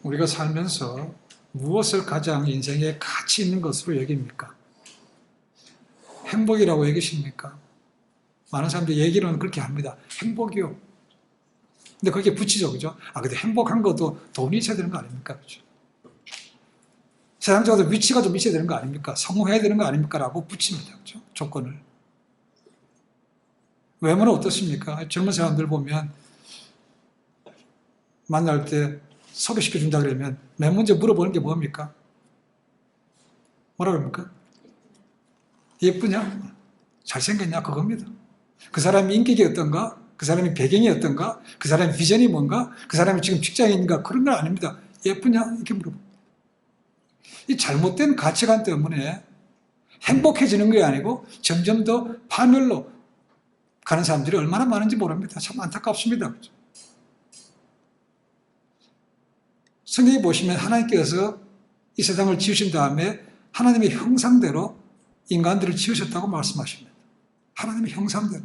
우리가 살면서 무엇을 가장 인생에 가치 있는 것으로 여깁니까? 행복이라고 여기십니까? 많은 사람들이 얘기는 그렇게 합니다. 행복이요. 근데 그게 붙이죠, 그죠? 근데 행복한 것도 돈이 있어야 되는 거 아닙니까? 그죠? 세상적으로 위치가 좀 있어야 되는 거 아닙니까? 성공해야 되는 거 아닙니까? 라고 붙입니다, 그죠? 조건을. 외모는 어떻습니까? 젊은 사람들 보면 만날 때 소개시켜준다 그러면 맨 먼저 물어보는 게 뭡니까? 뭐라 그럽니까? 예쁘냐? 잘생겼냐? 그겁니다. 그 사람이 인격이 어떤가? 그 사람이 배경이 어떤가? 그 사람의 비전이 뭔가? 그 사람이 지금 직장인인가? 그런 건 아닙니다. 예쁘냐? 이렇게 물어봅니다. 이 잘못된 가치관 때문에 행복해지는 게 아니고 점점 더 파멸로 가는 사람들이 얼마나 많은지 모릅니다. 참 안타깝습니다. 성경에 보시면 하나님께서 이 세상을 지으신 다음에 하나님의 형상대로 인간들을 지으셨다고 말씀하십니다. 하나님의 형상대로.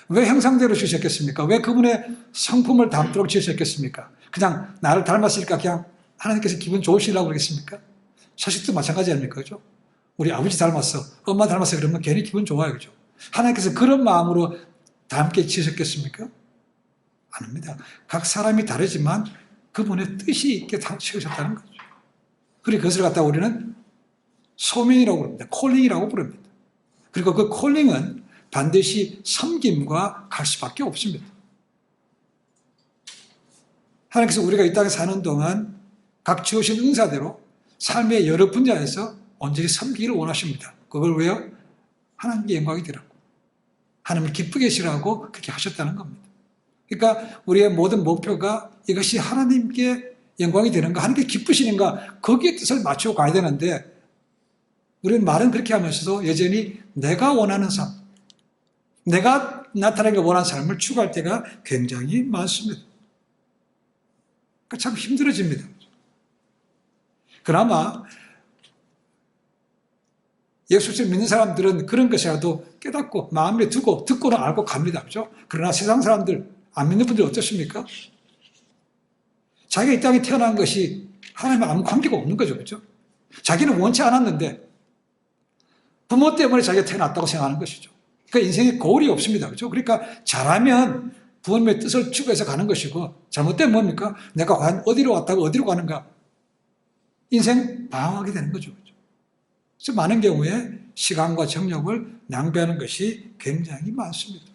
왜 형상대로 지으셨겠습니까? 왜 그분의 성품을 담도록 지으셨겠습니까? 그냥 나를 닮았으니까 그냥 하나님께서 기분 좋으시려고 그러겠습니까? 자식도 마찬가지 아닙니까? 그죠? 우리 아버지 닮았어, 엄마 닮았어 그러면 괜히 기분 좋아요. 그죠? 하나님께서 그런 마음으로 닮게 지으셨겠습니까? 아닙니다. 각 사람이 다르지만 그분의 뜻이 있게 다 지으셨다는 거죠. 그리고 그것을 갖다 우리는 소명이라고 부릅니다. 콜링이라고 부릅니다. 그리고 그 콜링은 반드시 섬김과 갈 수밖에 없습니다. 하나님께서 우리가 이 땅에 사는 동안 각 지으신 은사대로 삶의 여러 분야에서 온전히 섬기기를 원하십니다. 그걸 왜요? 하나님께 영광이 되라고. 하나님을 기쁘게 하시라고 그렇게 하셨다는 겁니다. 그러니까 우리의 모든 목표가 이것이 하나님께 영광이 되는가, 하나님께 기쁘시는가, 거기에 뜻을 맞추고 가야 되는데 우리는 말은 그렇게 하면서도 여전히 내가 원하는 삶, 내가 나타나기 원하는 삶을 추구할 때가 굉장히 많습니다. 그러니까 참 힘들어집니다. 그나마 예수를 믿는 사람들은 그런 것이라도 깨닫고 마음에 두고 듣고는 알고 갑니다. 그렇죠? 그러나 세상 사람들, 안 믿는 분들 어떻습니까? 자기가 이 땅에 태어난 것이 하나님과 아무 관계가 없는 거죠. 그렇죠? 자기는 원치 않았는데 부모 때문에 자기가 태어났다고 생각하는 것이죠. 그러니까 인생에 고울이 없습니다. 그렇죠? 그러니까 잘하면 부모님의 뜻을 추구해서 가는 것이고 잘못되면 뭡니까? 내가 과연 어디로 왔다고 어디로 가는가? 인생 방황하게 되는 거죠. 그래서 많은 경우에 시간과 정력을 낭비하는 것이 굉장히 많습니다.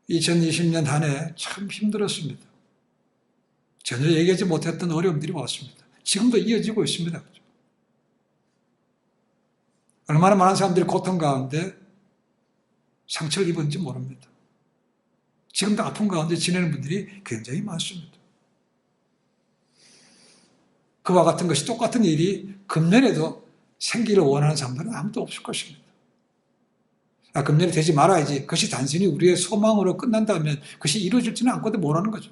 2020년 한 해 참 힘들었습니다. 전혀 얘기하지 못했던 어려움들이 왔습니다. 지금도 이어지고 있습니다. 얼마나 많은 사람들이 고통 가운데 상처를 입었는지 모릅니다. 지금도 아픔 가운데 지내는 분들이 굉장히 많습니다. 그와 같은 것이 똑같은 일이 금년에도 생기를 원하는 사람들은 아무도 없을 것입니다. 금년에 되지 말아야지. 그것이 단순히 우리의 소망으로 끝난다면 그것이 이루어질지는 않고도 모르는 거죠.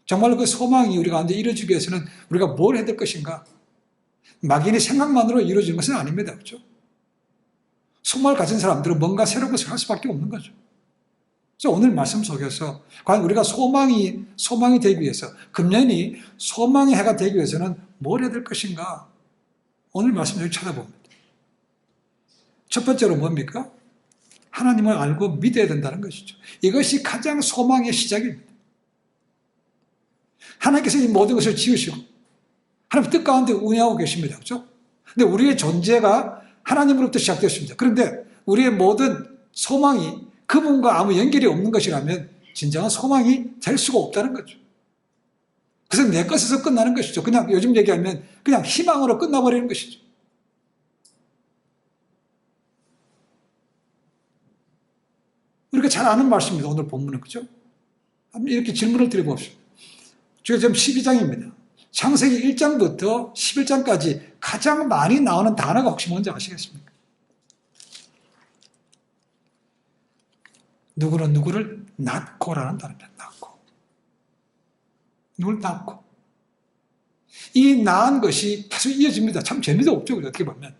정말 그 소망이 우리 가운데 이루어지기 위해서는 우리가 뭘 해야 될 것인가? 막연히 생각만으로 이루어지는 것은 아닙니다. 그렇죠? 소망을 가진 사람들은 뭔가 새로운 것을 할 수밖에 없는 거죠. 그래서 오늘 말씀 속에서 과연 우리가 소망이 되기 위해서, 금년이 소망의 해가 되기 위해서는 뭘 해야 될 것인가? 오늘 말씀을 찾아봅니다. 첫 번째로 뭡니까? 하나님을 알고 믿어야 된다는 것이죠. 이것이 가장 소망의 시작입니다. 하나님께서 이 모든 것을 지으시고 하나님 뜻 가운데 운영하고 계십니다. 그렇죠? 근데 우리의 존재가 하나님으로부터 시작되었습니다. 그런데 우리의 모든 소망이 그분과 아무 연결이 없는 것이라면 진정한 소망이 될 수가 없다는 거죠. 그래서 내 것에서 끝나는 것이죠. 그냥 요즘 얘기하면 그냥 희망으로 끝나버리는 것이죠. 우리가 잘 아는 말씀입니다. 오늘 본문은. 그죠? 이렇게 질문을 드려봅시다. 지금 12장입니다. 창세기 1장부터 11장까지 가장 많이 나오는 단어가 혹시 뭔지 아시겠습니까? 누구는 누구를 낳고라는 단어입니다. 낳고. 누굴 낳고. 이 낳은 것이 계속 이어집니다. 참 재미도 없죠. 어떻게 보면.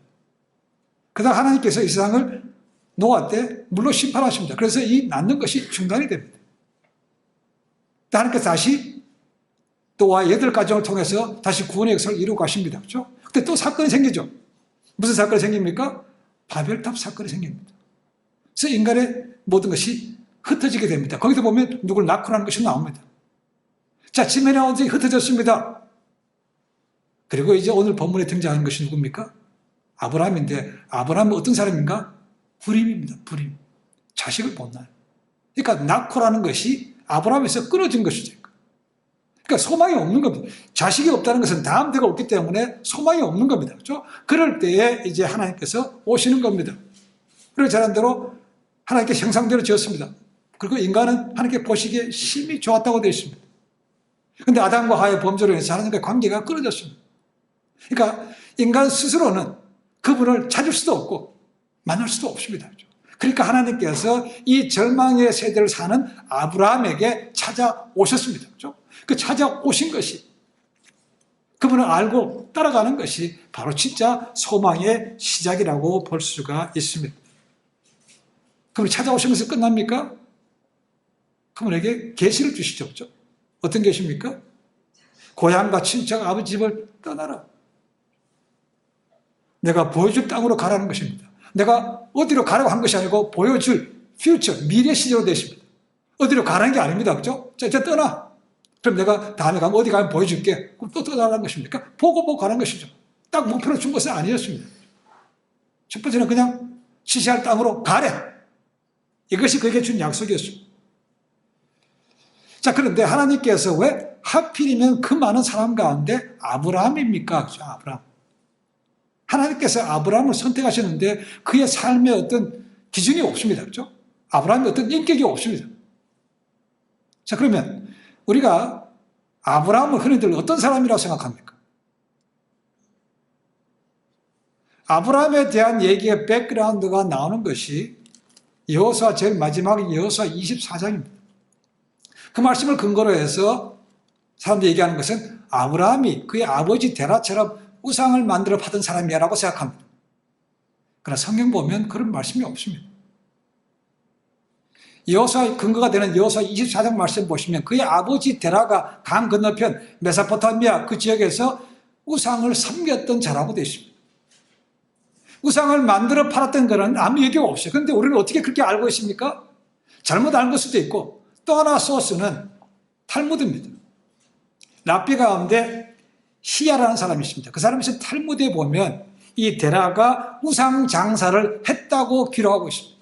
그다음 하나님께서 이 세상을 노아 때 물로 심판하십니다. 그래서 이 낳는 것이 중단이 됩니다. 하나님께서 다시 또와 8가정을 통해서 다시 구원의 역사를 이루고 가십니다. 그렇죠? 근데 또 사건이 생기죠. 무슨 사건이 생깁니까? 바벨탑 사건이 생깁니다. 그래서 인간의 모든 것이 흩어지게 됩니다. 거기서 보면 누굴 낳고라는 것이 나옵니다. 자, 지면에 완전히 흩어졌습니다. 그리고 이제 오늘 본문에 등장하는 것이 누굽니까? 아브라함인데, 아브라함은 어떤 사람인가? 불임입니다. 불임. 자식을 못 낳아요. 그러니까 낳고라는 것이 아브라함에서 끊어진 것이죠. 그러니까 소망이 없는 겁니다. 자식이 없다는 것은 다음 대가 없기 때문에 소망이 없는 겁니다. 그렇죠? 그럴 때에 이제 하나님께서 오시는 겁니다. 그리고 잘한 대로 하나님께 형상대로 지었습니다. 그리고 인간은 하나님께 보시기에 심히 좋았다고 되어 있습니다. 그런데 아담과 하와의 범죄로 인해서 하나님과의 관계가 끊어졌습니다. 그러니까 인간 스스로는 그분을 찾을 수도 없고 만날 수도 없습니다. 그러니까 하나님께서 이 절망의 세대를 사는 아브라함에게 찾아오셨습니다. 그렇죠? 그 찾아오신 것이, 그분을 알고 따라가는 것이 바로 진짜 소망의 시작이라고 볼 수가 있습니다. 그분이 찾아오신 것은 끝납니까? 그분에게 계시를 주시죠. 그렇죠? 어떤 계시입니까? 고향과 친척, 아버지 집을 떠나라. 내가 보여줄 땅으로 가라는 것입니다. 내가 어디로 가라고 한 것이 아니고 보여줄 퓨처, 미래 시제로 되어 있습니다. 어디로 가라는 게 아닙니다. 그렇죠? 자, 이제 떠나. 그럼 내가 다음에 가면 어디 가면 보여줄게. 그럼 또 떠나라는 것입니까? 보고 가는 것이죠. 딱 목표로 준 것은 아니었습니다. 첫 번째는 그냥 지시할 땅으로 가래. 이것이 그에게 준 약속이었습니다. 자, 그런데 하나님께서 왜 하필이면 그 많은 사람 가운데 아브라함입니까? 그렇죠? 아브라함. 하나님께서 아브라함을 선택하셨는데 그의 삶에 어떤 기준이 없습니다. 그렇죠? 아브라함의 어떤 인격이 없습니다. 자, 그러면 우리가 아브라함을 흔히들 어떤 사람이라고 생각합니까? 아브라함에 대한 얘기의 백그라운드가 나오는 것이 여호수아 제일 마지막 여호수아 24장입니다. 그 말씀을 근거로 해서 사람들이 얘기하는 것은 아브라함이 그의 아버지 데라처럼 우상을 만들어 파던 사람이라고 생각합니다. 그러나 성경 보면 그런 말씀이 없습니다. 여호수아 근거가 되는 여호수아 24장 말씀 보시면 그의 아버지 데라가 강 건너편 메소포타미아 그 지역에서 우상을 섬겼던 자라고 되어 있습니다. 우상을 만들어 팔았던 것은 아무 얘기가 없어요. 그런데 우리는 어떻게 그렇게 알고 있습니까? 잘못 알 수도 있고, 또 하나 소스는 탈무드입니다. 랍비 가운데 히야라는 사람이 있습니다. 그 사람이 탈무드에 보면 이 데라가 우상 장사를 했다고 기록하고 있습니다.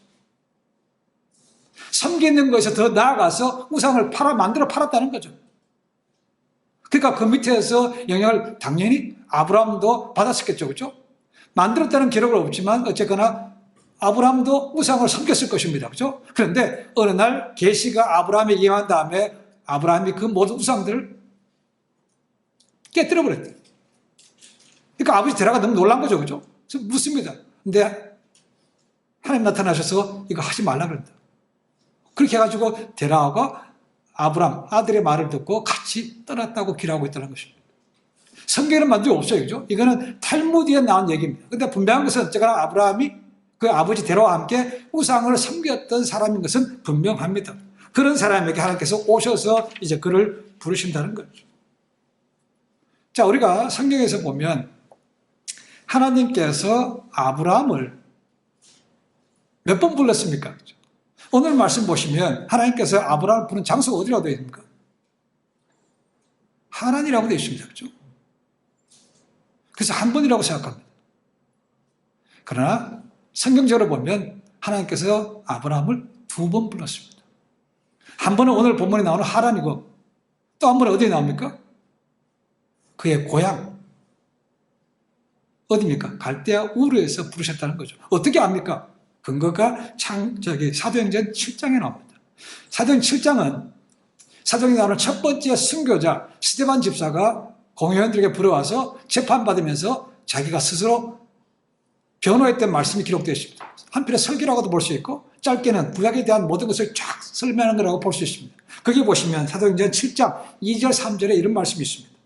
섬기는 것에서 더 나아가서 우상을 만들어 팔았다는 거죠. 그러니까 그 밑에서 영향을 당연히 아브라함도 받았었겠죠. 그렇죠? 만들었다는 기록은 없지만 어쨌거나 아브라함도 우상을 섬겼을 것입니다. 그렇죠? 그런데 어느 날 계시가 아브라함에 임한 다음에 아브라함이 그 모든 우상들을 깨뜨려 버렸대요. 그러니까 아버지 데라가 너무 놀란 거죠. 그렇죠? 그래서 묻습니다. 근데 하나님 나타나셔서 이거 하지 말라 그런다. 그렇게 해가지고 데라가 아브라함 아들의 말을 듣고 같이 떠났다고 기록하고 있다는 것입니다. 성경에는 만족이 없어요. 그죠? 이거는 탈무드에 나온 얘기입니다. 근데 분명한 것은 어쨌거나 아브라함이 그 아버지 데라와 함께 우상을 섬겼던 사람인 것은 분명합니다. 그런 사람에게 하나님께서 오셔서 이제 그를 부르신다는 거죠. 자, 우리가 성경에서 보면 하나님께서 아브라함을 몇 번 불렀습니까? 오늘 말씀 보시면 하나님께서 아브라함을 부른 장소가 어디라고 되어 있습니까? 하란이라고 되어 있습니다. 그렇죠? 그래서 한 번이라고 생각합니다. 그러나 성경적으로 보면 하나님께서 아브라함을 2번 불렀습니다. 한 번은 오늘 본문에 나오는 하란이고 또 한 번은 어디에 나옵니까? 그의 고향. 어디입니까? 갈대아 우르에서 부르셨다는 거죠. 어떻게 압니까? 근거가 사도행전 7장에 나옵니다. 사도행전 7장은 사도행전에 나오는 첫 번째 순교자 스데반 집사가 공회원들에게 불러와서 재판받으면서 자기가 스스로 변호했던 말씀이 기록되어 있습니다. 한편의 설교라고도 볼 수 있고 짧게는 구약에 대한 모든 것을 쫙 설명하는 거라고 볼 수 있습니다. 거기 보시면 사도행전 7장 2절 3절에 이런 말씀이 있습니다.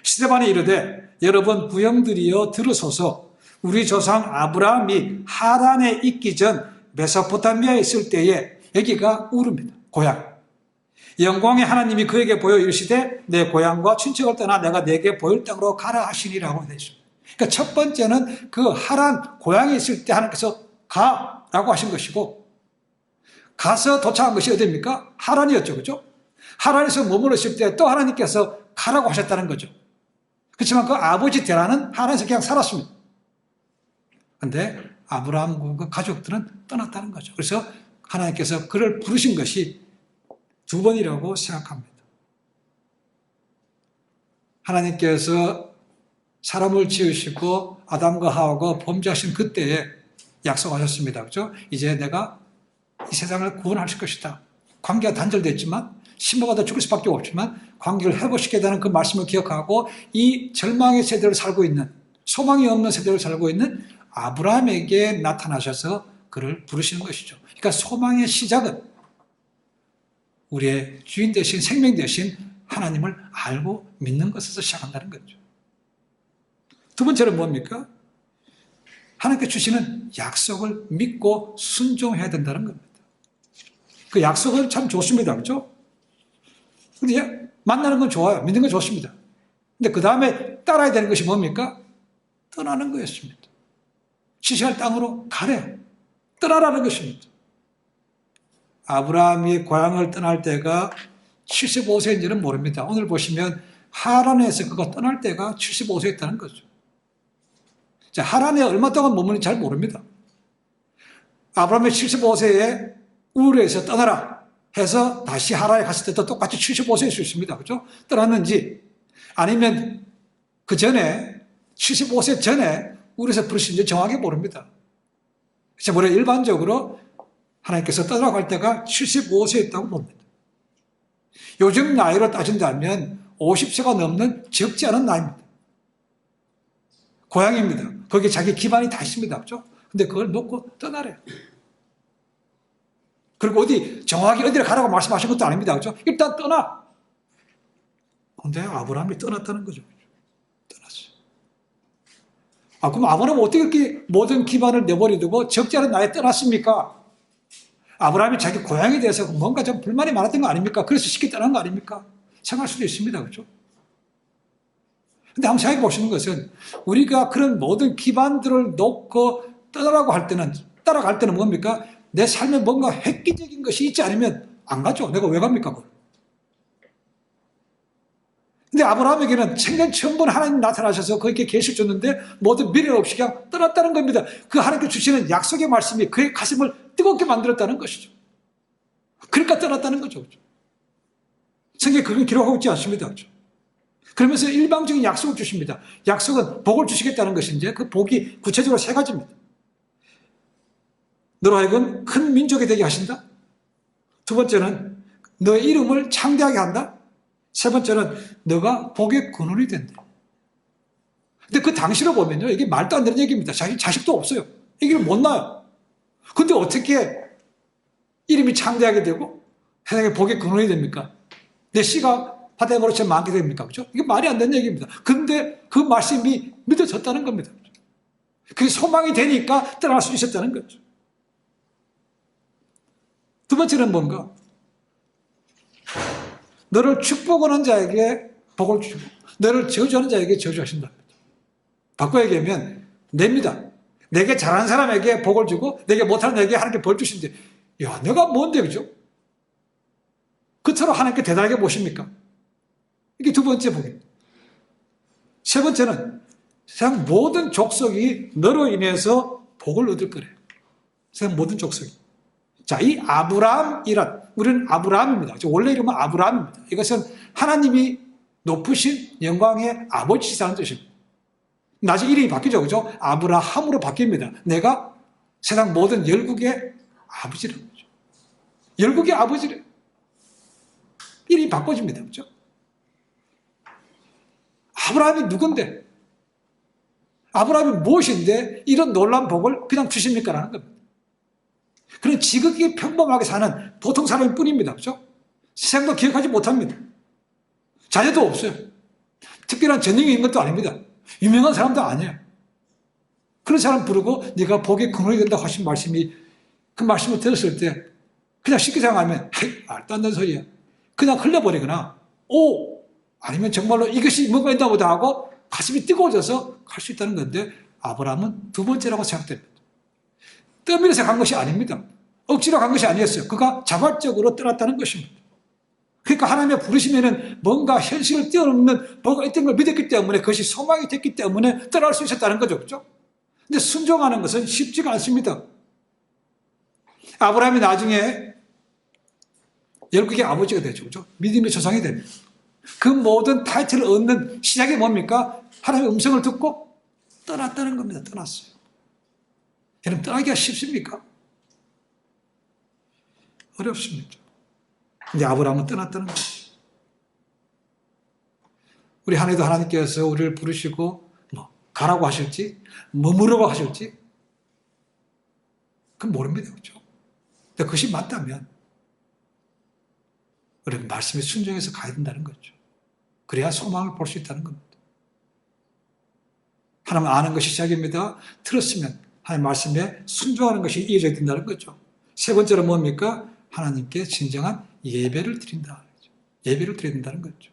스데반이 이르되 여러분 부형들이여 들으소서 우리 조상 아브라함이 하란에 있기 전 메소포타미아에 있을 때에 여기가 우르입니다. 고향. 영광의 하나님이 그에게 보여 이르시되 내 고향과 친척을 떠나 내가 내게 보일 땅으로 가라 하시니라고 되어 있습니다. 그러니까 첫 번째는 그 하란 고향에 있을 때 하나님께서 가라고 하신 것이고, 가서 도착한 것이 어디입니까? 하란이었죠. 그죠? 하란에서 머물렀을 때 또 하나님께서 가라고 하셨다는 거죠. 그렇지만 그 아버지 데라는 하란에서 그냥 살았습니다. 그런데 아브라함과 그 가족들은 떠났다는 거죠. 그래서 하나님께서 그를 부르신 것이 두 번이라고 생각합니다. 하나님께서 사람을 지으시고 아담과 하와가 범죄하신 그때에 약속하셨습니다. 그렇죠? 이제 내가 이 세상을 구원하실 것이다. 관계가 단절됐지만 심어가다 죽을 수밖에 없지만 관계를 회복시키겠다는 그 말씀을 기억하고 이 절망의 세대를 살고 있는, 소망이 없는 세대를 살고 있는 아브라함에게 나타나셔서 그를 부르시는 것이죠. 그러니까 소망의 시작은 우리의 주인 되신, 생명 되신 하나님을 알고 믿는 것에서 시작한다는 거죠. 두 번째는 뭡니까? 하나님께 주시는 약속을 믿고 순종해야 된다는 겁니다. 그 약속은 참 좋습니다. 그렇죠? 근데 만나는 건 좋아요. 믿는 건 좋습니다. 근데 그 다음에 따라야 되는 것이 뭡니까? 떠나는 거였습니다. 지시할 땅으로 가래요. 떠나라는 것입니다. 아브라함이 고향을 떠날 때가 75세인지는 모릅니다. 오늘 보시면 하란에서 그가 떠날 때가 75세였다는 거죠. 자, 하란에 얼마 동안 머무는지 잘 모릅니다. 아브라함이 75세에 우르에서 떠나라 해서 다시 하란에 갔을 때도 똑같이 75세일 수 있습니다. 그렇죠? 떠났는지 아니면 그 전에 75세 전에 우르에서 부르신지 정확히 모릅니다. 그래서 우리가 일반적으로 하나님께서 떠나갈 때가 75세였다고 봅니다. 요즘 나이로 따진다면 50세가 넘는 적지 않은 나이입니다. 고향입니다. 거기에 자기 기반이 다 있습니다. 그렇죠? 근데 그걸 놓고 떠나래요. 그리고 정확히 어디를 가라고 말씀하신 것도 아닙니다. 그렇죠? 일단 떠나. 근데 아브라함이 떠났다는 거죠. 떠났어요. 그럼 아브라함은 어떻게 이렇게 모든 기반을 내버려두고 적지 않은 나이에 떠났습니까? 아브라함이 자기 고향에 대해서 뭔가 좀 불만이 많았던 거 아닙니까? 그래서 쉽게 떠난 거 아닙니까? 생각할 수도 있습니다. 그렇죠? 근데 한번 생각해 보시는 것은 우리가 그런 모든 기반들을 놓고 따라갈 때는 뭡니까? 내 삶에 뭔가 획기적인 것이 있지 않으면 안 가죠. 내가 왜 갑니까? 그걸. 근데 아브라함에게는 생전 처음 본 하나님 나타나셔서 거기에 계시 줬는데 모든 미련 없이 그냥 떠났다는 겁니다. 그 하나님께 주시는 약속의 말씀이 그의 가슴을 뜨겁게 만들었다는 것이죠. 그러니까 떠났다는 거죠. 성경에 그건 기록하고 있지 않습니다. 그렇죠? 그러면서 일방적인 약속을 주십니다. 약속은 복을 주시겠다는 것인데 그 복이 구체적으로 세 가지입니다. 너로 하여금 큰 민족이 되게 하신다. 두 번째는 너의 이름을 창대하게 한다. 세 번째는 너가 복의 근원이 된다. 근데 그 당시로 보면요, 이게 말도 안 되는 얘기입니다. 자식도 없어요. 아기를 못 낳아요. 근데 어떻게 이름이 창대하게 되고 세상에 복의 근원이 됩니까? 내 씨가 바다에 버려져 많게 됩니까? 그죠? 이게 말이 안 되는 얘기입니다. 근데 그 말씀이 믿어졌다는 겁니다. 그게 소망이 되니까 떠날 수 있었다는 거죠. 두 번째는 뭔가? 너를 축복하는 자에게 복을 주고 너를 저주하는 자에게 저주하신다. 바꿔 얘기하면 냅니다. 내게 잘하는 사람에게 복을 주고 내게 못하는 자에게 하나님께 벌 주신대. 야, 내가 뭔데, 그죠? 그토록 하나님께 대단하게 보십니까? 이게 두 번째 복입니다. 세 번째는 세상 모든 족속이 너로 인해서 복을 얻을 거래요. 세상 모든 족속이. 자, 이 우리는 아브라함입니다. 원래 이름은 아브라함입니다. 이것은 하나님이 높으신 영광의 아버지시라는 뜻입니다. 나중에 이름이 바뀌죠. 그죠? 아브라함으로 바뀝니다. 내가 세상 모든 열국의 아버지라는 거죠. 열국의 아버지래. 이름이 바꿔집니다. 그죠? 아브라함이 누군데? 아브라함이 무엇인데 이런 놀라운 복을 그냥 주십니까? 라는 겁니다. 그런 지극히 평범하게 사는 보통 사람일 뿐입니다. 그죠? 세상도 기억하지 못합니다. 자녀도 없어요. 특별한 전능이 있는 것도 아닙니다. 유명한 사람도 아니에요. 그런 사람 부르고 네가 복의 근원이 된다고 하신 말씀이 그 말씀을 들었을 때 그냥 쉽게 생각하면 말도 안 되는 소리야. 그냥 흘려버리거나 아니면 정말로 이것이 뭔가 있나 보다 하고 가슴이 뜨거워져서 갈 수 있다는 건데 아브라함은 두 번째라고 생각됩니다. 떠밀어서 간 것이 아닙니다. 억지로 간 것이 아니었어요. 그가 자발적으로 떠났다는 것입니다. 그러니까 하나님의 부르심에는 뭔가 현실을 뛰어넘는 뭐가 있던 걸 믿었기 때문에 그것이 소망이 됐기 때문에 떠날 수 있었다는 거죠. 그렇죠? 근데 순종하는 것은 쉽지가 않습니다. 아브라함이 나중에 열국의 아버지가 되죠. 그렇죠? 믿음의 조상이 됩니다. 그 모든 타이틀을 얻는 시작이 뭡니까? 하나님의 음성을 듣고 떠났다는 겁니다. 떠났어요. 여러분, 떠나기가 쉽습니까? 어렵습니다. 근데 아브라함은 떠났다는 거죠. 우리 한 해도 하나님께서 우리를 부르시고 가라고 하실지 머무르라고 하실지 그건 모릅니다. 그렇죠? 근데 그것이 맞다면 우리는 말씀에 순종해서 가야 된다는 거죠. 그래야 소망을 볼 수 있다는 겁니다. 하나님 아는 것이 시작입니다. 들었으면 하나님 말씀에 순종하는 것이 이어져야 된다는 거죠. 세 번째로 뭡니까? 하나님께 진정한 예배를 드린다. 예배를 드려야 된다는 거죠.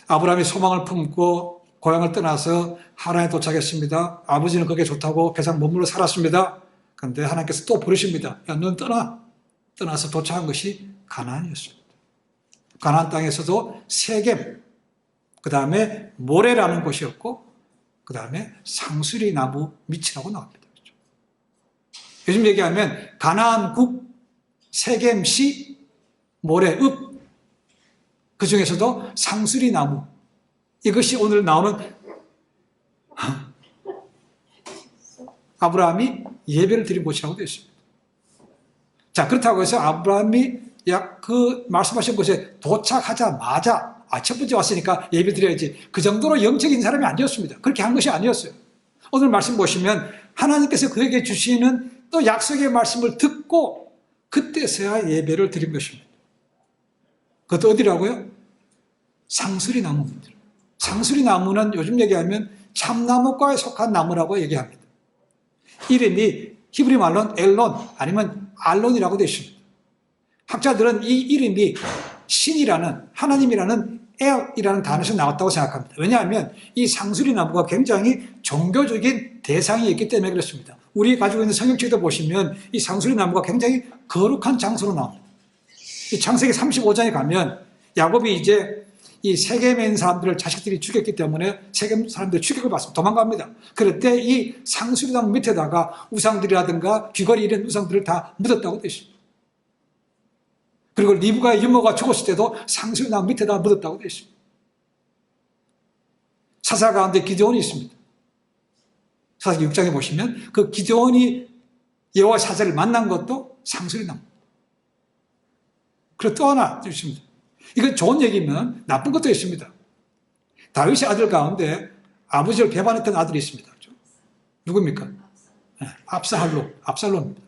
아브라함이 소망을 품고 고향을 떠나서 하란에 도착했습니다. 아버지는 그게 좋다고 계속 머물러 살았습니다. 그런데 하나님께서 또 부르십니다. 야, 넌 떠나. 떠나서 도착한 것이 가나안이었습니다. 가나안 땅에서도 세겜, 그 다음에 모레라는 곳이었고, 그 다음에 상수리 나무 밑이라고 나옵니다. 그렇죠? 요즘 얘기하면 가나안국, 세겜시, 모레읍, 그 중에서도 상수리 나무, 이것이 오늘 나오는 아브라함이 예배를 드린 곳이라고 되어 있습니다. 자, 그렇다고 해서 아브라함이 그 말씀하신 곳에 도착하자마자 첫 번째 왔으니까 예배 드려야지, 그 정도로 영적인 사람이 아니었습니다. 그렇게 한 것이 아니었어요. 오늘 말씀 보시면 하나님께서 그에게 주시는 또 약속의 말씀을 듣고 그때서야 예배를 드린 것입니다. 그것도 어디라고요? 상수리 나무입니다. 상수리 나무는 요즘 얘기하면 참나무과에 속한 나무라고 얘기합니다. 이름이 히브리 말로는 엘론 아니면 알론이라고 되어 있습니다. 학자들은 이 이름이 신이라는, 하나님이라는 엘이라는 단어에서 나왔다고 생각합니다. 왜냐하면 이 상수리 나무가 굉장히 종교적인 대상이 있기 때문에 그렇습니다. 우리 가지고 있는 성경책도 보시면 이 상수리 나무가 굉장히 거룩한 장소로 나옵니다. 이 창세기 35장에 가면 야곱이 이제 이 세겜에 있는 사람들을 자식들이 죽였기 때문에 세겜 사람들이 추격을 받습니다. 도망갑니다. 그럴 때 이 상수리 나무 밑에다가 우상들이라든가 귀걸이 이런 우상들을 다 묻었다고 되어 있습니다. 그리고 리브가의 유모가 죽었을 때도 상수리 나무 밑에다 묻었다고 되어 있습니다. 사사 가운데 기드온이 있습니다. 사사기 6장에 보시면 그 기드온이 여호와 사자를 만난 것도 상수리 나무. 그리고 또 하나 있습니다. 이건 좋은 얘기면 나쁜 것도 있습니다. 다윗의 아들 가운데 아버지를 배반했던 아들이 있습니다. 그렇죠? 누굽니까? 압살롬입니다.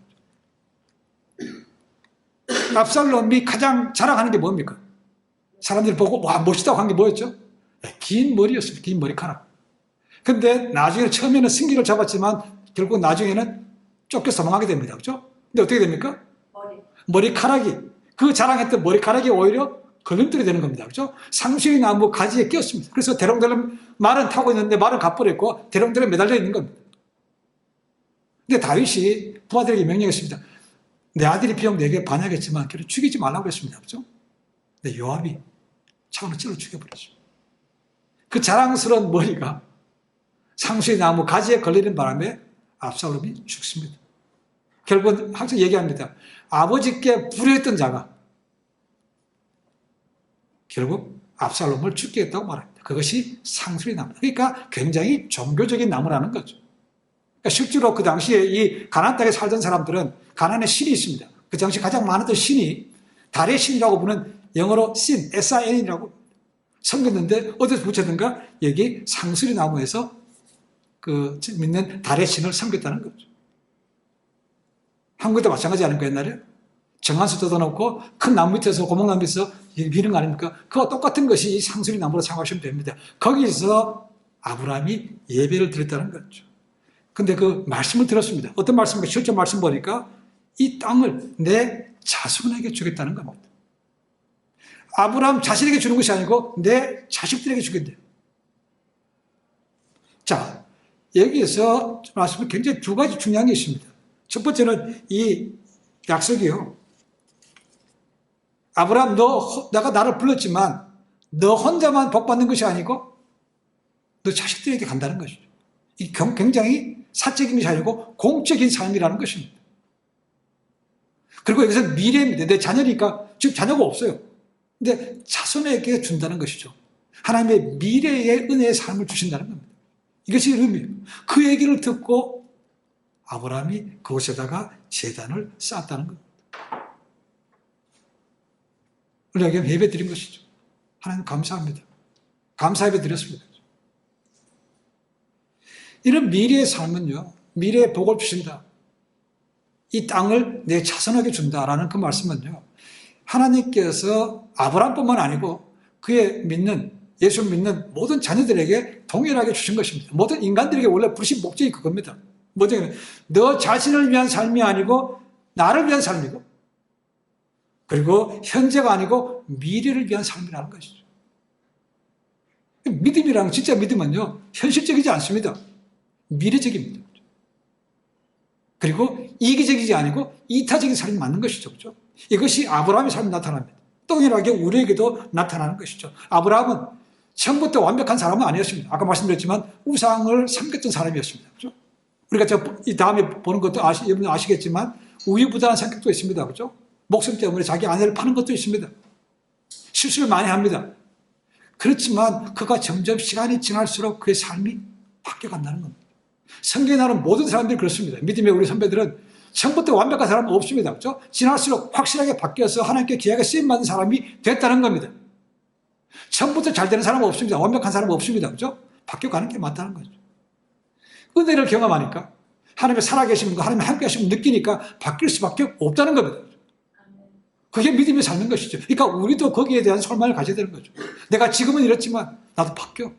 압살롬이 가장 자랑하는 게 뭡니까? 사람들이 보고 와 멋있다고 한 게 뭐였죠? 긴 머리였습니다. 긴 머리카락. 근데 나중에 처음에는 승기를 잡았지만 결국 나중에는 쫓겨서 도망하게 됩니다. 그렇죠? 근데 어떻게 됩니까? 머리카락이, 그 자랑했던 머리카락이 오히려 걸림돌이 되는 겁니다. 그렇죠? 상수리 나무 가지에 끼었습니다. 그래서 대롱대롱 말은 타고 있는데 말은 가버렸고 대롱대롱 매달려 있는 겁니다. 근데 다윗이 부하들에게 명령했습니다. 내 아들이 비록 내게 반역했지만 그를 죽이지 말라고 했습니다. 그렇죠? 근데 요압이 차원을 찔러 죽여버렸습니다. 그 자랑스러운 머리가 상수리 나무 가지에 걸리는 바람에 압살롬이 죽습니다. 결국은 항상 얘기합니다. 아버지께 불효했던 자가 결국 압살롬을 죽게 했다고 말합니다. 그것이 상수리 나무다. 그러니까 굉장히 종교적인 나무라는 거죠. 그러니까 실제로 그 당시에 이 가나안 땅에 살던 사람들은 가나안에 신이 있습니다. 그 당시 가장 많았던 신이 달의 신이라고 부르는 영어로 신, SIN이라고 섬겼는데 어디서 붙였는가? 여기 상수리 나무에서 그 믿는 달의 신을 섬겼다는 거죠. 한국에도 마찬가지 아닙니까? 옛날에 정한수 뜯어놓고 큰 나무 밑에서 고목나무 밑에서 미는 거 아닙니까? 그와 똑같은 것이 상수리 나무로 생각하시면 됩니다. 거기서 아브라함이 예배를 드렸다는 거죠. 근데 그 말씀을 들었습니다. 어떤 말씀입니까? 실제 말씀 보니까 이 땅을 내 자손에게 주겠다는 겁니다. 아브라함 자신에게 주는 것이 아니고 내 자식들에게 주겠대요. 자, 여기에서 말씀은 굉장히 두 가지 중요한 게 있습니다. 첫 번째는 이 약속이요. 아브라함, 내가 나를 불렀지만 너 혼자만 복받는 것이 아니고 너 자식들에게 간다는 것이죠. 이 굉장히 사적인 것이 아니고 공적인 삶이라는 것입니다. 그리고 여기서 미래입니다. 내 자녀니까 지금 자녀가 없어요. 근데 자손에게 준다는 것이죠. 하나님의 미래의 은혜의 삶을 주신다는 겁니다. 이것이 의미예요. 그 얘기를 듣고 아브라함이 그곳에다가 제단을 쌓았다는 겁니다. 우리가 예배 드린 것이죠. 하나님 감사합니다. 감사 예배 드렸습니다. 이런 미래의 삶은요, 미래의 복을 주신다. 이 땅을 내 자손에게 준다라는 그 말씀은요, 하나님께서 아브라함뿐만 아니고 그의 믿는, 예수를 믿는 모든 자녀들에게 동일하게 주신 것입니다. 모든 인간들에게 원래 부르신 목적이 그겁니다. 뭐냐면 너 자신을 위한 삶이 아니고 나를 위한 삶이고, 그리고 현재가 아니고 미래를 위한 삶이라는 것이죠. 믿음이랑 진짜 믿음은요, 현실적이지 않습니다. 미래적입니다. 그리고 이기적이지 아니고 이타적인 삶이 맞는 것이죠. 그렇죠? 이것이 아브라함의 삶이 나타납니다. 동일하게 우리에게도 나타나는 것이죠. 아브라함은 처음부터 완벽한 사람은 아니었습니다. 아까 말씀드렸지만 우상을 섬겼던 사람이었습니다. 그렇죠? 우리가 이 다음에 보는 것도 여러분 아시겠지만 우유부단한 성격도 있습니다. 그렇죠? 목숨 때문에 자기 아내를 파는 것도 있습니다. 실수를 많이 합니다. 그렇지만 그가 점점 시간이 지날수록 그의 삶이 바뀌어간다는 겁니다. 성경에 나오는 모든 사람들이 그렇습니다. 믿음의 우리 선배들은 처음부터 완벽한 사람은 없습니다. 그렇죠? 지날수록 확실하게 바뀌어서 하나님께 귀하게 쓰임받는 사람이 됐다는 겁니다. 처음부터 잘 되는 사람은 없습니다. 완벽한 사람은 없습니다. 그렇죠? 바뀌어가는 게 맞다는 거죠. 은혜를 경험하니까, 하나님의 살아계심과 하나님의 함께 하심을 느끼니까 바뀔 수밖에 없다는 겁니다. 그게 믿음의 삶인 것이죠. 그러니까 우리도 거기에 대한 소망을 가져야 되는 거죠. 내가 지금은 이렇지만 나도 바뀌어.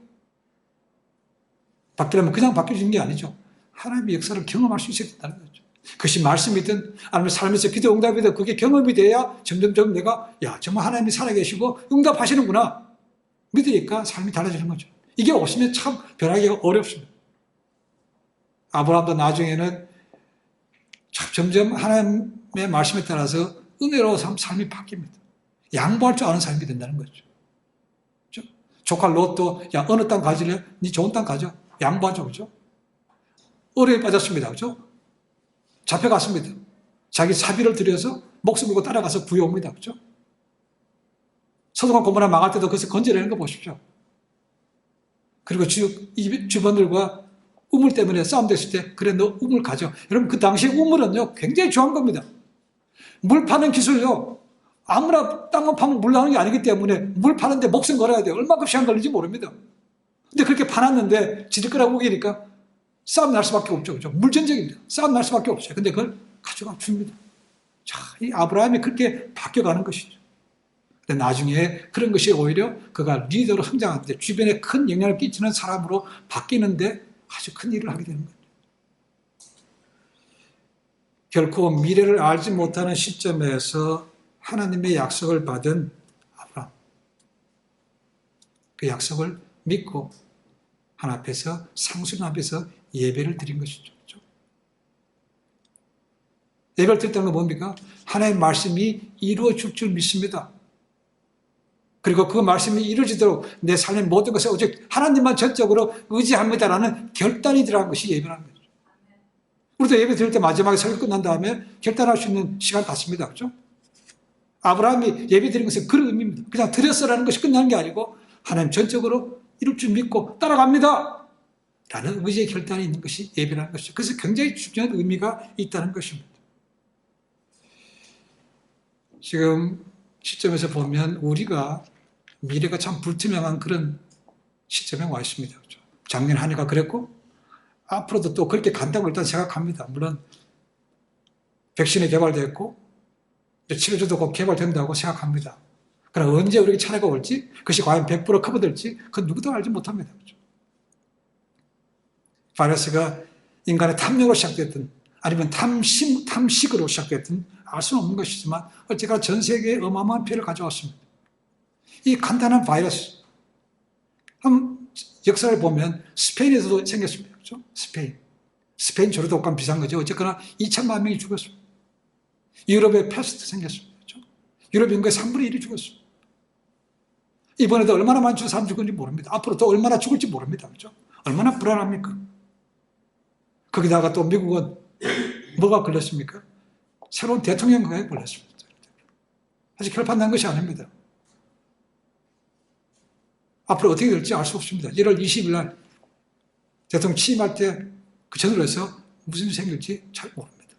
바뀌려면 그냥 바뀌어지는 게 아니죠. 하나님의 역사를 경험할 수 있어야 된다는 거죠. 그것이 말씀이든 아니면 삶에서 기도 응답이든 그게 경험이 돼야 점점점 내가 정말 하나님이 살아계시고 응답하시는구나 믿으니까 삶이 달라지는 거죠. 이게 없으면 참 변하기가 어렵습니다. 아브라함도 나중에는 점점 하나님의 말씀에 따라서 은혜로 삶이 바뀝니다. 양보할 줄 아는 삶이 된다는 거죠. 그렇죠? 조카 롯도 어느 땅 가질래? 네 좋은 땅 가져. 양보하죠. 그렇죠? 어려에 빠졌습니다. 그렇죠? 잡혀갔습니다. 자기 사비를 들여서 목숨 걸고 따라가서 구해옵니다. 그렇죠? 소돔과 고모라 망할 때도 그것을 건져내는 거 보십시오. 그리고 주변들과 우물 때문에 싸움됐을 때 그래 너 우물 가져. 여러분 그 당시에 우물은요 굉장히 중요한 겁니다. 물 파는 기술요 아무나 땅만 파면 물 나오는 게 아니기 때문에 물 파는데 목숨 걸어야 돼요. 얼마큼 시간 걸리는지 모릅니다. 근데 그렇게 파놨는데 지들 거라고 우기니까 싸움 날 수밖에 없죠. 그렇죠? 물전쟁입니다. 싸움 날 수밖에 없어요. 근데 그걸 가져가 줍니다. 자, 이 아브라함이 그렇게 바뀌어가는 것이죠. 근데 나중에 그런 것이 오히려 그가 리더로 성장하는데 주변에 큰 영향을 끼치는 사람으로 바뀌는데 아주 큰 일을 하게 되는 거죠. 결코 미래를 알지 못하는 시점에서 하나님의 약속을 받은 아브라함. 그 약속을 믿고 하나님 앞에서 상수님 앞에서 예배를 드린 것이죠. 그렇죠? 예배를 드렸다는 건 뭡니까? 하나님의 말씀이 이루어질 줄 믿습니다. 그리고 그 말씀이 이루어지도록 내 삶의 모든 것을 오직 하나님만 전적으로 의지합니다라는 결단이 들어간 것이 예배라는 거죠. 우리도 예배 드릴 때 마지막에 설교 끝난 다음에 결단할 수 있는 시간 갖습니다. 그렇죠? 아브라함이 예배 드린 것은 그런 의미입니다. 그냥 드렸어라는 것이 끝나는 게 아니고 하나님 전적으로 이룰 줄 믿고 따라갑니다. 라는 의지의 결단이 있는 것이 예배라는 것이죠. 그래서 굉장히 중요한 의미가 있다는 것입니다. 지금 시점에서 보면 우리가 미래가 참 불투명한 그런 시점에 와 있습니다. 그렇죠? 작년 한 해가 그랬고 앞으로도 또 그렇게 간다고 일단 생각합니다. 물론 백신이 개발됐고 치료제도 곧 개발된다고 생각합니다. 그러나 언제 우리에게 차례가 올지 그것이 과연 100% 커버될지 그건 누구도 알지 못합니다. 그렇죠? 바이러스가 인간의 탐욕으로 시작됐든 아니면 탐식으로 시작됐든 알 수는 없는 것이지만 어쨌거나 전 세계에 어마어마한 피해를 가져왔습니다. 이 간단한 바이러스. 한번 역사를 보면 스페인에서도 생겼습니다. 그렇죠? 스페인 조류독감 비슷한 거죠. 어쨌거나 2천만 명이 죽었습니다. 유럽에 패스트 생겼습니다. 그렇죠? 유럽 인구의 3분의 1이 죽었습니다. 이번에도 얼마나 많은 사람 죽을지 모릅니다. 앞으로 또 얼마나 죽을지 모릅니다. 그렇죠? 얼마나 불안합니까? 거기다가 또 미국은 뭐가 걸렸습니까? 새로운 대통령에 걸렸습니다. 아직 결판 난 것이 아닙니다. 앞으로 어떻게 될지 알 수 없습니다. 1월 20일 날 대통령 취임할 때 그 전후로 해서 무슨 일이 생길지 잘 모릅니다.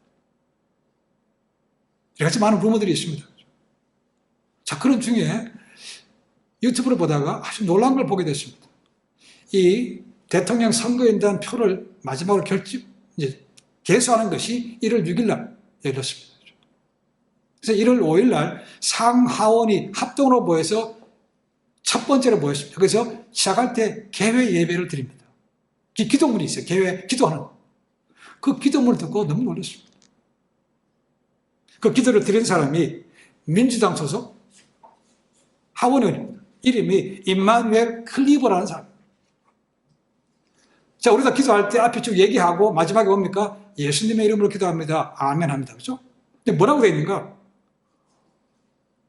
여러 가지 많은 루머들이 있습니다. 자, 그런 중에 유튜브를 보다가 아주 놀라운 걸 보게 됐습니다. 이 대통령 선거인단 표를 마지막으로 개수하는 것이 1월 6일 날 열렸습니다. 그래서 1월 5일 날 상하원이 합동으로 모여서 첫 번째로 모였습니다. 그래서 시작할 때 개회 예배를 드립니다. 기도문이 있어요. 개회 기도하는. 그 기도문을 듣고 너무 놀랐습니다. 그 기도를 드린 사람이 민주당 소속 하원의원입니다. 이름이 임마누엘 클리버라는 사람. 자, 우리가 기도할 때 앞에 쭉 얘기하고 마지막에 뭡니까? 예수님의 이름으로 기도합니다. 아멘 합니다. 그렇죠? 근데 뭐라고 되어 있는가?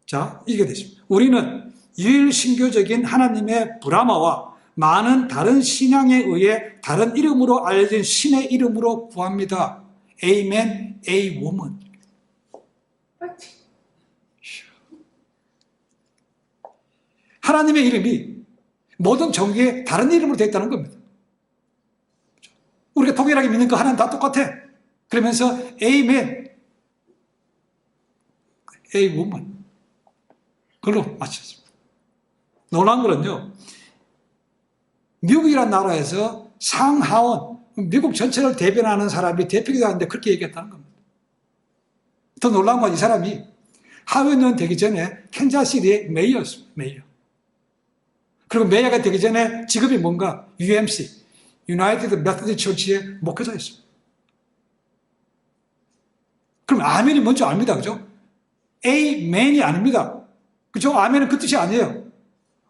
자, 이게 되십니다. 우리는 유일신교적인 하나님의 브라마와 많은 다른 신앙에 의해 다른 이름으로 알려진 신의 이름으로 구합니다. Amen, A woman. 하나님의 이름이 모든 종교에 다른 이름으로 되어 있다는 겁니다. 우리가 동일하게 믿는 그 하나님 다 똑같아. 그러면서 Amen, A woman. 그걸로 맞췄습니다. 놀라운 거는요, 미국이라는 나라에서 상하원, 미국 전체를 대변하는 사람이 대표기도 하는데 그렇게 얘기했다는 겁니다. 더 놀라운 건 이 사람이 하원의원 되기 전에 캔자스시티의 메이어였습니다. 메이어. 그리고 메이어가 되기 전에 직업이 뭔가? UMC, 유나이티드 메서디스트 처치의 목회자였습니다. 그럼 아멘이 뭔지 압니다. 그죠? Amen이 아닙니다. 그죠? 아멘은 그 뜻이 아니에요.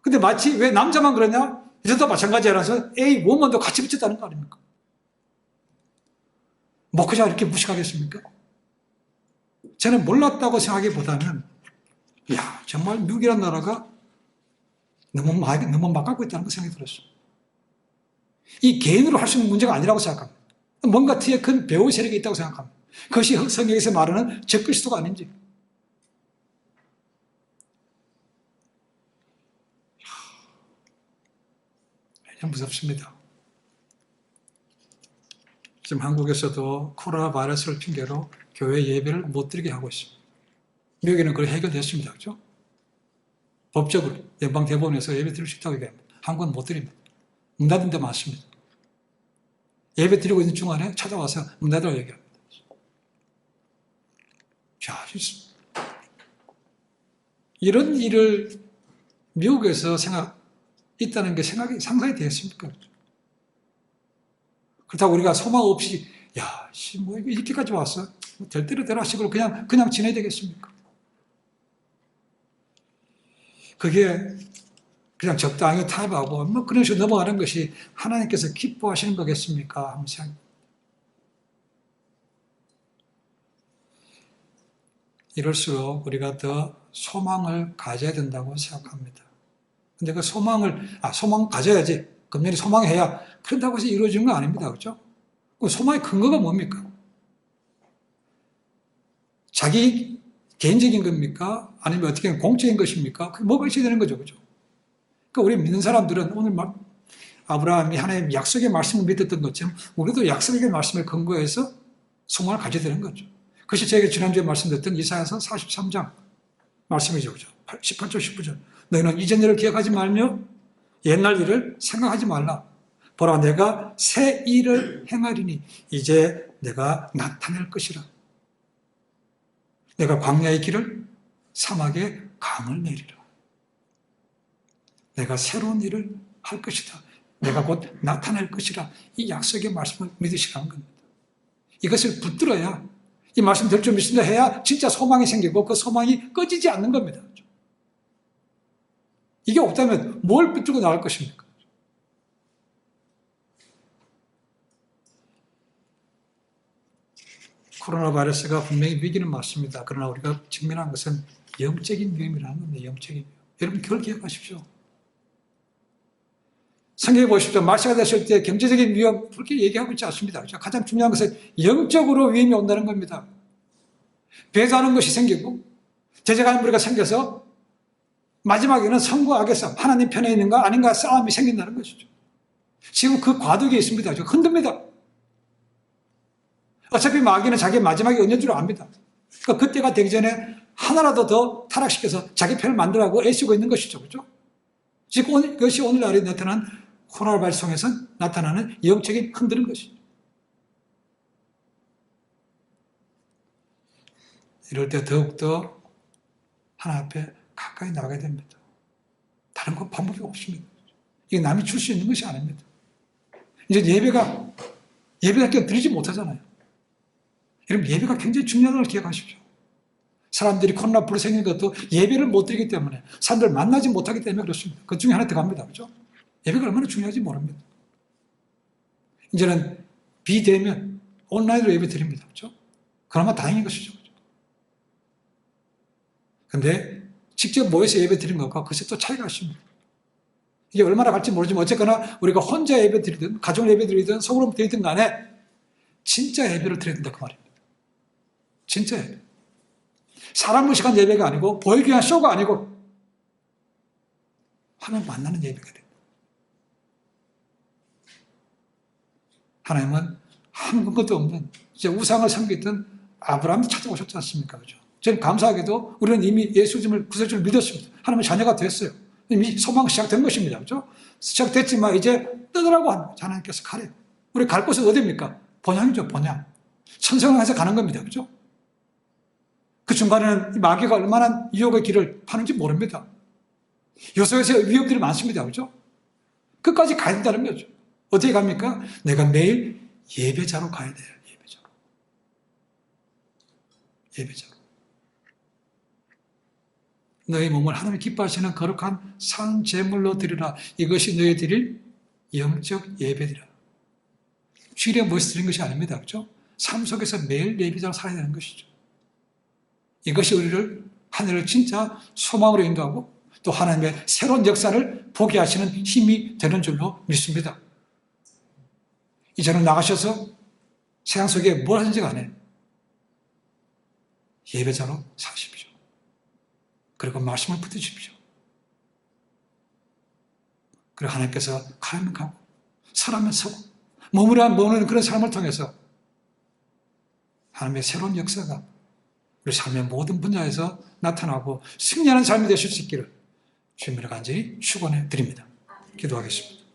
근데 마치 왜 남자만 그러냐? 여자도 마찬가지라서 A woman도 같이 붙였다는 거 아닙니까? 목회자가 이렇게 무식하겠습니까? 저는 몰랐다고 생각하기보다는 야, 정말 미국이라는 나라가 너무 막 갖고 있다는 거 생각이 들었어요. 이 개인으로 할 수 있는 문제가 아니라고 생각합니다. 뭔가 뒤에 큰 배후 세력이 있다고 생각합니다. 그것이 성경에서 말하는 적그리스도가 아닌지. 무섭습니다. 지금 한국에서도 코로나 바이러스를 핑계로 교회 예배를 못 드리게 하고 있습니다. 미국에는 그걸 해결됐습니다. 그렇죠? 법적으로 연방대법원에서 예배 드릴 수 있다고 얘기합니다. 한국은 못 드립니다. 문 닫은 데 많습니다. 예배 드리고 있는 중간에 찾아와서 문 닫으라고 얘기합니다. 자, 이런 일을 미국에서 있다는 게 상상이 되겠습니까? 그렇다고 우리가 소망 없이, 야, 뭐, 이렇게까지 왔어? 될 대로 되라 식으로 그냥 지내야 되겠습니까? 그게 그냥 적당히 타협하고, 뭐, 그런 식으로 넘어가는 것이 하나님께서 기뻐하시는 거겠습니까? 한번 생각합니다. 이럴수록 우리가 더 소망을 가져야 된다고 생각합니다. 근데 그 소망 가져야지. 금년에 소망해야 그런다고 해서 이루어지는 거 아닙니다. 그렇죠? 그 소망의 근거가 뭡니까? 자기 개인적인 겁니까? 아니면 어떻게 공적인 것입니까? 그게 뭐가 있어야 되는 거죠. 그죠? 그러니까 우리 믿는 사람들은 오늘 막 아브라함이 하나님 약속의 말씀을 믿었던 것처럼 우리도 약속의 말씀을 근거해서 소망을 가져야 되는 거죠. 그것이 제가 지난주에 말씀드렸던 이사야서 43장 말씀이죠. 그죠? 18절, 19절. 너희는 이전 일을 기억하지 말며 옛날 일을 생각하지 말라. 보라, 내가 새 일을 행하리니 이제 내가 나타낼 것이라. 내가 광야의 길을 사막에 강을 내리라. 내가 새로운 일을 할 것이다. 내가 곧 나타낼 것이라. 이 약속의 말씀을 믿으시라는 겁니다. 이것을 붙들어야, 이 말씀 될 줄 믿습니다 해야 진짜 소망이 생기고 그 소망이 꺼지지 않는 겁니다. 이게 없다면 뭘 붙들고 나갈 것입니까? 코로나 바이러스가 분명히 위기는 맞습니다. 그러나 우리가 직면한 것은 영적인 위험이라는 겁니다. 영적인 위험. 여러분 그걸 기억하십시오. 성경에 보십시오. 말세가 됐을 때 경제적인 위험 그렇게 얘기하고 있지 않습니다. 가장 중요한 것은 영적으로 위험이 온다는 겁니다. 배도하는 것이 생기고 제재가는 무리가 생겨서 마지막에는 선과 악의 싸움, 하나님 편에 있는가 아닌가 싸움이 생긴다는 것이죠. 지금 그 과도기에 있습니다. 흔듭니다. 어차피 마귀는 자기 마지막이 언제인 줄 압니다. 그러니까 그때가 되기 전에 하나라도 더 타락시켜서 자기 편을 만들라고 애쓰고 있는 것이죠. 그렇죠? 지금 그것이 오늘날에 나타난 코로나 바이러스 통해서 나타나는 영적인 흔드는 것이죠. 이럴 때 더욱더 하나님 앞에 가까이 나가야 됩니다. 다른 건 방법이 없습니다. 이게 남이 줄 수 있는 것이 아닙니다. 이제 예배가 드리지 못하잖아요. 여러분 예배가 굉장히 중요한 걸 기억하십시오. 사람들이 코로나 불생긴 것도 예배를 못 드리기 때문에 사람들 만나지 못하기 때문에 그렇습니다. 그 중에 하나 들어갑니다. 그렇죠? 예배가 얼마나 중요한지 모릅니다. 이제는 비대면 온라인으로 예배 드립니다. 그렇죠? 그나마 다행인 것이죠. 그런데 직접 모여서 예배 드리는 것과 그것이 또 차이가 있습니다. 이게 얼마나 갈지 모르지만 어쨌거나 우리가 혼자 예배 드리든 가족 예배 드리든 소그룹 드리든 간에 진짜 예배를 드려야 된다 그 말입니다. 진짜 예배. 사람 무식한 예배가 아니고 보이기 위한 쇼가 아니고 하나님 만나는 예배가 됩니다. 하나님은 아무것도 없는 이제 우상을 섬기던 아브라함을 찾아오셨지 않습니까? 그죠? 저는 감사하게도 우리는 이미 예수님을 구세주를 믿었습니다. 하나님의 자녀가 됐어요. 이미 소망 시작된 것입니다. 그죠? 시작됐지만 이제 떠나라고 하나님께서 가래요. 우리 갈 곳은 어디입니까? 본향이죠, 본향. 천성에서 가는 겁니다. 그죠? 그 중간에는 마귀가 얼마나 유혹의 길을 파는지 모릅니다. 요소에서 위협들이 많습니다. 그죠? 끝까지 가야 된다는 거죠. 어떻게 갑니까? 내가 매일 예배자로 가야 돼요. 예배자로. 예배자로. 너희 몸을 하나님 기뻐하시는 거룩한 산 제물로 드리라. 이것이 너희 드릴 영적 예배드리라. 주일에 무엇을 드리는 것이 아닙니다. 그죠? 삶 속에서 매일 예배자로 살아야 되는 것이죠. 이것이 우리를 하늘을 진짜 소망으로 인도하고 또 하나님의 새로운 역사를 보게 하시는 힘이 되는 줄로 믿습니다. 이제는 나가셔서 세상 속에 뭘 하든지 간에 예배자로 사십시오. 그리고 말씀을 붙드십시오. 그리고 하나님께서 가면 가고 서라면 서고 머무르면 머무르는 그런 삶을 통해서 하나님의 새로운 역사가 우리 삶의 모든 분야에서 나타나고 승리하는 삶이 되실 수 있기를 주님으로 간절히 축원해 드립니다. 기도하겠습니다.